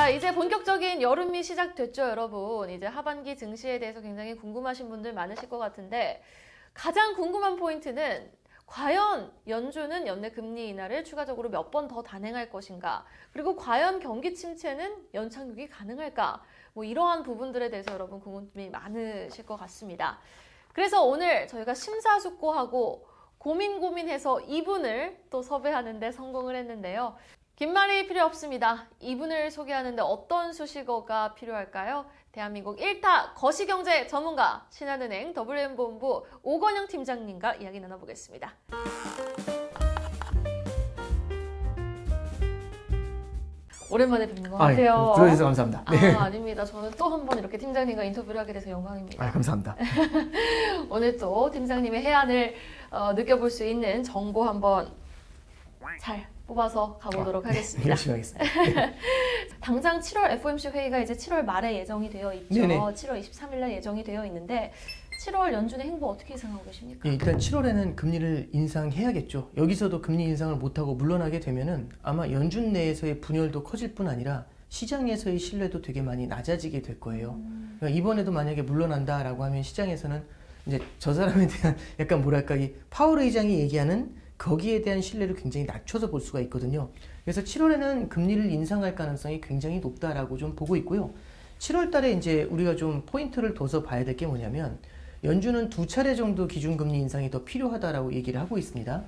자, 이제 본격적인 여름이 시작됐죠, 여러분. 이제 하반기 증시에 대해서 굉장히 궁금하신 분들 많으실 것 같은데 가장 궁금한 포인트는 과연 연준은 연내 금리 인하를 추가적으로 몇 번 더 단행할 것인가? 그리고 과연 경기 침체는 연착륙이 가능할까? 뭐 이러한 부분들에 대해서 여러분 궁금증이 많으실 것 같습니다. 그래서 오늘 저희가 심사숙고하고 고민해서 이분을 또 섭외하는 데 성공을 했는데요. 긴 말이 필요 없습니다. 이분을 소개하는데 어떤 수식어가 필요할까요? 대한민국 1타 거시경제 전문가 신한은행 WM본부 오건영 팀장님과 이야기 나눠보겠습니다. 오랜만에 뵙는 것 같아요. 들어주셔서 감사합니다. 네. 아닙니다. 저는 또 한 번 이렇게 팀장님과 인터뷰를 하게 돼서 영광입니다. 감사합니다. 오늘 또 팀장님의 해안을 느껴볼 수 있는 정보 한번 잘 뽑아서 가보도록 하겠습니다. 열심히 하겠습니다. 당장 7월 FOMC 회의가 이제 7월 말에 예정이 되어 있죠. 네네. 7월 23일 날 예정이 되어 있는데 7월 연준의 행보 어떻게 예상하고 계십니까? 일단 7월에는 금리를 인상해야겠죠. 여기서도 금리 인상을 못하고 물러나게 되면은 아마 연준 내에서의 분열도 커질 뿐 아니라 시장에서의 신뢰도 되게 많이 낮아지게 될 거예요. 그러니까 이번에도 만약에 물러난다라고 하면 시장에서는 이제 저 사람에 대한 약간 뭐랄까 이 파월 의장이 얘기하는 거기에 대한 신뢰를 굉장히 낮춰서 볼 수가 있거든요. 그래서 7월에는 금리를 인상할 가능성이 굉장히 높다라고 좀 보고 있고요. 7월 달에 이제 우리가 좀 포인트를 둬서 봐야 될 게 뭐냐면 연준은 2차례 정도 기준금리 인상이 더 필요하다라고 얘기를 하고 있습니다.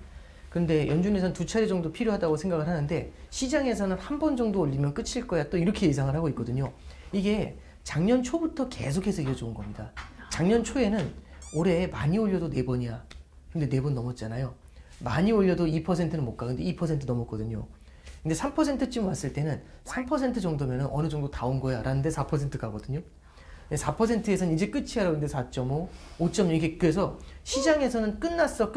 그런데 연준에서는 2차례 정도 필요하다고 생각을 하는데 시장에서는 한 번 정도 올리면 끝일 거야 또 이렇게 예상을 하고 있거든요. 이게 작년 초부터 계속해서 이어져 온 겁니다. 작년 초에는 올해 많이 올려도 4번이야. 근데 4번 넘었잖아요. 많이 올려도 2%는 못 가. 근데 2% 넘었거든요. 근데 3%쯤 왔을 때는 3% 정도면 어느 정도 다 온 거야. 라는데 4% 가거든요. 4%에서는 이제 끝이야. 그런데 4.5, 5.6 이렇게 그래서 시장에서는 끝났어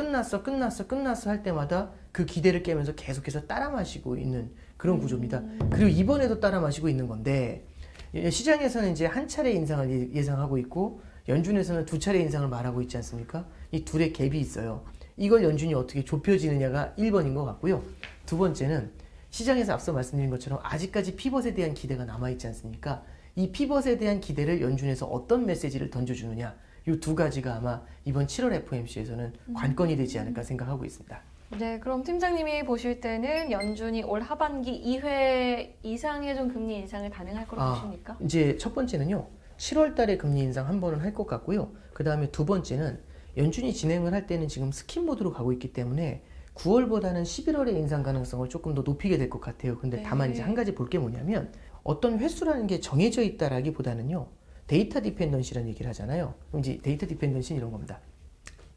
할 때마다 그 기대를 깨면서 계속해서 따라 마시고 있는 그런 구조입니다. 그리고 이번에도 따라 마시고 있는 건데 시장에서는 이제 한 차례 인상을 예상하고 있고 연준에서는 2차례 인상을 말하고 있지 않습니까? 이 둘의 갭이 있어요. 이걸 연준이 어떻게 좁혀지느냐가 1번인 것 같고요. 두 번째는 시장에서 앞서 말씀드린 것처럼 아직까지 피벗에 대한 기대가 남아있지 않습니까? 이 피벗에 대한 기대를 연준에서 어떤 메시지를 던져주느냐 이 두 가지가 아마 이번 7월 FOMC에서는 관건이 되지 않을까 생각하고 있습니다. 네, 그럼 팀장님이 보실 때는 연준이 올 하반기 2회 이상의 좀 금리 인상을 단행할 거라고 보십니까? 이제 첫 번째는요. 7월 달에 금리 인상 한 번은 할 것 같고요. 그 다음에 두 번째는 연준이 진행을 할 때는 지금 스킵 모드로 가고 있기 때문에 9월보다는 11월의 인상 가능성을 조금 더 높이게 될 것 같아요. 근데 네. 다만 이제 한 가지 볼 게 뭐냐면 어떤 횟수라는 게 정해져 있다라기보다는요. 데이터 디펜던시라는 얘기를 하잖아요. 그럼 이제 데이터 디펜던시는 이런 겁니다.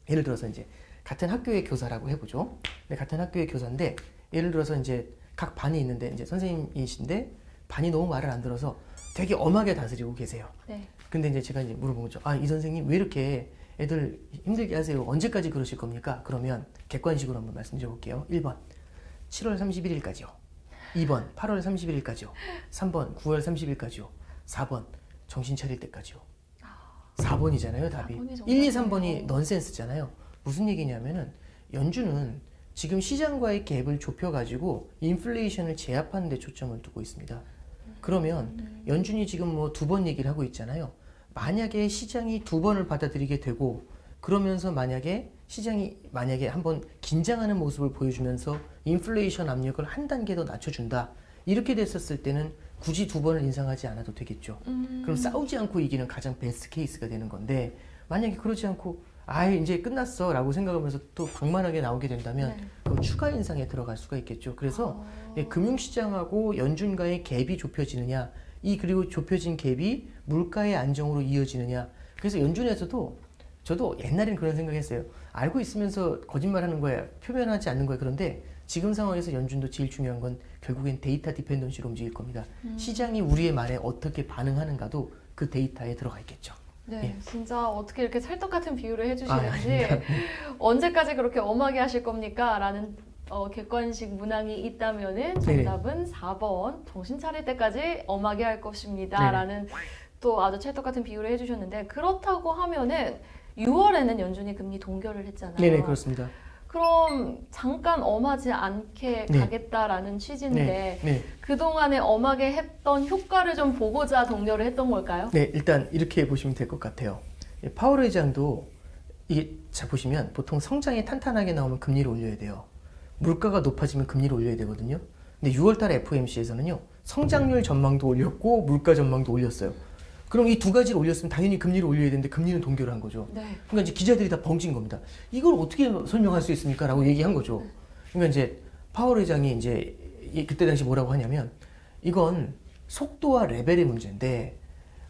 예를 들어서 이제 같은 학교의 교사라고 해보죠. 네, 같은 학교의 교사인데 예를 들어서 이제 각 반이 있는데 이제 선생님이신데 반이 너무 말을 안 들어서 되게 엄하게 다스리고 계세요. 네. 근데 이제 제가 이제 물어본 거죠. 이 선생님 왜 이렇게 애들 힘들게 하세요? 언제까지 그러실 겁니까? 그러면 객관식으로 한번 말씀드려 볼게요. 1번 7월 31일까지요. 2번 8월 31일까지요. 3번 9월 30일까지요. 4번 정신 차릴 때까지요. 4번이잖아요, 답이. 1, 2, 3번이 넌센스잖아요. 무슨 얘기냐면은 연준은 지금 시장과의 갭을 좁혀가지고 인플레이션을 제압하는 데 초점을 두고 있습니다. 그러면 연준이 지금 뭐 2번 얘기를 하고 있잖아요. 만약에 시장이 2번을 받아들이게 되고 그러면서 만약에 시장이 한번 긴장하는 모습을 보여주면서 인플레이션 압력을 한 단계 더 낮춰준다. 이렇게 됐었을 때는 굳이 2번을 인상하지 않아도 되겠죠. 그럼 싸우지 않고 이기는 가장 베스트 케이스가 되는 건데 만약에 그러지 않고 이제 끝났어 라고 생각하면서 또 방만하게 나오게 된다면 그럼 추가 인상에 들어갈 수가 있겠죠. 그래서 금융시장하고 연준과의 갭이 좁혀지느냐 그리고 좁혀진 갭이 물가의 안정으로 이어지느냐. 그래서 연준에서도 저도 옛날에는 그런 생각했어요. 알고 있으면서 거짓말하는 거야. 표현하지 않는 거야. 그런데 지금 상황에서 연준도 제일 중요한 건 결국엔 데이터 디펜던시로 움직일 겁니다. 시장이 우리의 말에 어떻게 반응하는가도 그 데이터에 들어가 있겠죠. 네, 진짜 어떻게 이렇게 찰떡 같은 비유를 해주시는지 아닙니다. 언제까지 그렇게 엄하게 하실 겁니까? 라는 객관식 문항이 있다면은 정답은 4번 정신 차릴 때까지 엄하게 할 것입니다. 라는 또 아주 찰떡 같은 비유를 해주셨는데 그렇다고 하면은 6월에는 연준이 금리 동결을 했잖아요. 네네, 그렇습니다. 그럼 잠깐 엄하지 않게 네. 가겠다라는 취지인데 네. 그동안에 엄하게 했던 효과를 좀 보고자 동결을 했던 걸까요? 네, 일단 이렇게 보시면 될 것 같아요. 파월 의장도 이게 자 보시면 보통 성장이 탄탄하게 나오면 금리를 올려야 돼요. 물가가 높아지면 금리를 올려야 되거든요. 근데 6월달에 FOMC에서는요 성장률 전망도 올렸고 물가 전망도 올렸어요. 그럼 이 두 가지를 올렸으면 당연히 금리를 올려야 되는데 금리는 동결을 한 거죠. 네. 그러니까 이제 기자들이 다 벙찐 겁니다. 이걸 어떻게 설명할 수 있습니까? 라고 얘기한 거죠. 그러니까 이제 파월 의장이 이제 그때 당시 뭐라고 하냐면 이건 속도와 레벨의 문제인데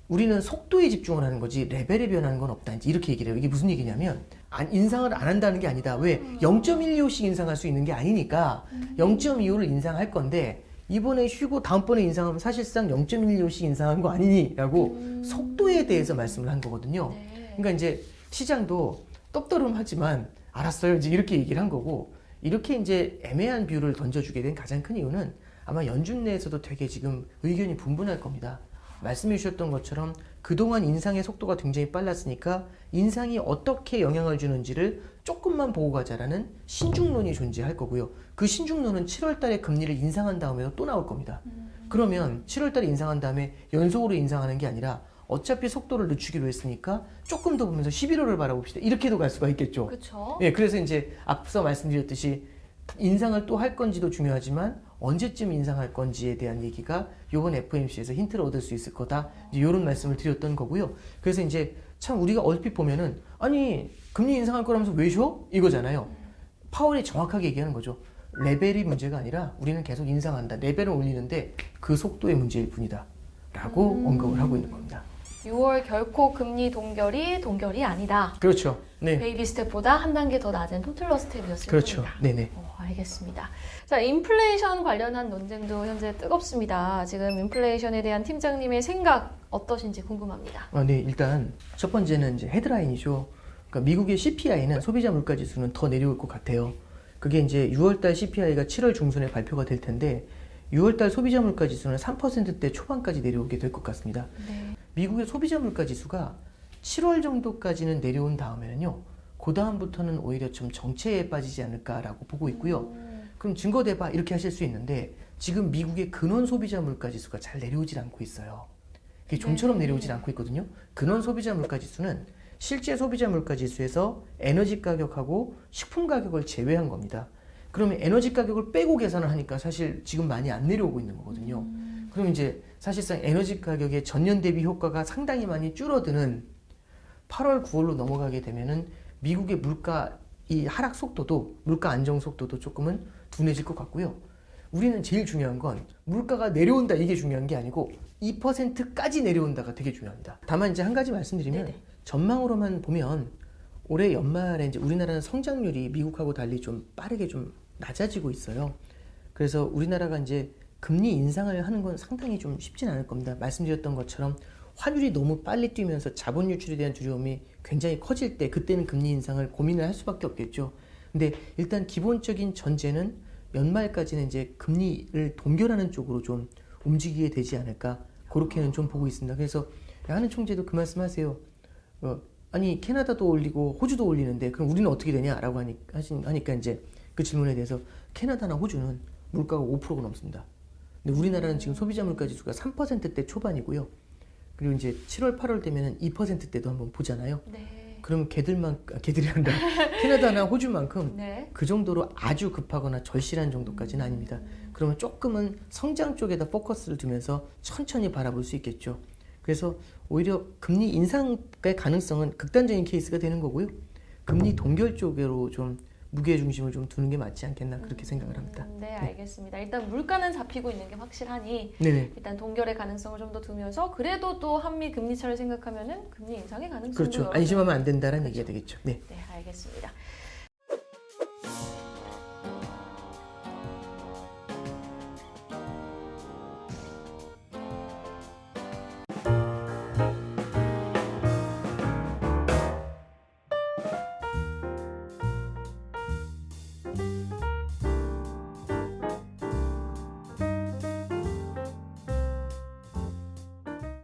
우리는 속도에 집중을 하는 거지 레벨에 변하는 건 없다. 이제 이렇게 얘기를 해요. 이게 무슨 얘기냐면 인상을 안 한다는 게 아니다. 왜? 0.125씩 인상할 수 있는 게 아니니까 0.25를 인상할 건데 이번에 쉬고 다음번에 인상하면 사실상 0.125씩 인상한 거 아니니라고 속도에 대해서 말씀을 한 거거든요. 네. 그러니까 이제 시장도 떡더름하지만 알았어요. 이제 이렇게 얘기를 한 거고 이렇게 이제 애매한 뷰를 던져주게 된 가장 큰 이유는 아마 연준 내에서도 되게 지금 의견이 분분할 겁니다. 말씀해 주셨던 것처럼 그동안 인상의 속도가 굉장히 빨랐으니까 인상이 어떻게 영향을 주는지를 조금만 보고 가자라는 신중론이 존재할 거고요. 그 신중론은 7월 달에 금리를 인상한 다음에도 또 나올 겁니다. 그러면 7월 달에 인상한 다음에 연속으로 인상하는 게 아니라 어차피 속도를 늦추기로 했으니까 조금 더 보면서 11월을 바라봅시다. 이렇게도 갈 수가 있겠죠. 그렇죠. 예, 그래서 이제 앞서 말씀드렸듯이 인상을 또 할 건지도 중요하지만 언제쯤 인상할 건지에 대한 얘기가 이번 FOMC에서 힌트를 얻을 수 있을 거다. 이런 말씀을 드렸던 거고요. 그래서 이제 참 우리가 얼핏 보면은 아니 금리 인상할 거라면서 왜 쉬어? 이거잖아요. 파월이 정확하게 얘기하는 거죠. 레벨이 문제가 아니라 우리는 계속 인상한다. 레벨을 올리는데 그 속도의 문제일 뿐이다. 라고 언급을 하고 있는 겁니다. 6월 결코 금리 동결이 아니다. 그렇죠. 네. 베이비 스텝보다 한 단계 더 낮은 토틀러 스텝이었을 그렇죠. 뿐이다. 네네. 알겠습니다. 자, 인플레이션 관련한 논쟁도 현재 뜨겁습니다. 지금 인플레이션에 대한 팀장님의 생각 어떠신지 궁금합니다. 네, 일단 첫 번째는 이제 헤드라인이죠. 그러니까 미국의 CPI는 소비자 물가 지수는 더 내려올 것 같아요. 그게 이제 6월달 CPI가 7월 중순에 발표가 될 텐데 6월달 소비자 물가 지수는 3%대 초반까지 내려오게 될 것 같습니다. 네. 미국의 소비자 물가 지수가 7월 정도까지는 내려온 다음에는요. 그 다음부터는 오히려 좀 정체에 빠지지 않을까라고 보고 있고요. 그럼 증거 대봐 이렇게 하실 수 있는데 지금 미국의 근원 소비자 물가 지수가 잘 내려오질 않고 있어요. 이게 좀처럼 내려오질 않고 있거든요. 근원 소비자 물가 지수는 실제 소비자 물가 지수에서 에너지 가격하고 식품 가격을 제외한 겁니다. 그러면 에너지 가격을 빼고 계산을 하니까 사실 지금 많이 안 내려오고 있는 거거든요. 그럼 이제 사실상 에너지 가격의 전년 대비 효과가 상당히 많이 줄어드는 8월, 9월로 넘어가게 되면은 미국의 물가 이 하락 속도도 물가 안정 속도도 조금은 둔해질 것 같고요. 우리는 제일 중요한 건 물가가 내려온다 이게 중요한 게 아니고 2%까지 내려온다가 되게 중요합니다. 다만 이제 한 가지 말씀드리면 네네. 전망으로만 보면 올해 연말에 이제 우리나라는 성장률이 미국하고 달리 좀 빠르게 좀 낮아지고 있어요. 그래서 우리나라가 이제 금리 인상을 하는 건 상당히 좀 쉽진 않을 겁니다. 말씀드렸던 것처럼 환율이 너무 빨리 뛰면서 자본 유출에 대한 두려움이 굉장히 커질 때 그때는 금리 인상을 고민을 할 수밖에 없겠죠. 근데 일단 기본적인 전제는 연말까지는 이제 금리를 동결하는 쪽으로 좀 움직이게 되지 않을까 그렇게는 좀 보고 있습니다. 그래서 하는 총재도 그 말씀하세요. 아니 캐나다도 올리고 호주도 올리는데 그럼 우리는 어떻게 되냐라고 하니까 이제 그 질문에 대해서 캐나다나 호주는 물가가 5%가 넘습니다. 근데 우리나라는 지금 소비자 물가 지수가 3%대 초반이고요. 그리고 이제 7월, 8월 되면은 2%대도 한번 보잖아요. 네. 그러면 걔들이 한다. 캐나다나 호주만큼 네. 그 정도로 아주 급하거나 절실한 정도까지는 아닙니다. 그러면 조금은 성장 쪽에다 포커스를 두면서 천천히 바라볼 수 있겠죠. 그래서 오히려 금리 인상의 가능성은 극단적인 케이스가 되는 거고요. 금리 동결 쪽으로 좀 무게 중심을 좀 두는 게 맞지 않겠나 그렇게 생각을 합니다. 네, 알겠습니다. 일단 물가는 잡히고 있는 게 확실하니 네네. 일단 동결의 가능성을 좀 더 두면서 그래도 또 한미 금리 차를 생각하면은 금리 인상의 가능성도 그렇죠. 안심하면 안 된다라는 얘기가 되겠죠. 네. 네, 알겠습니다.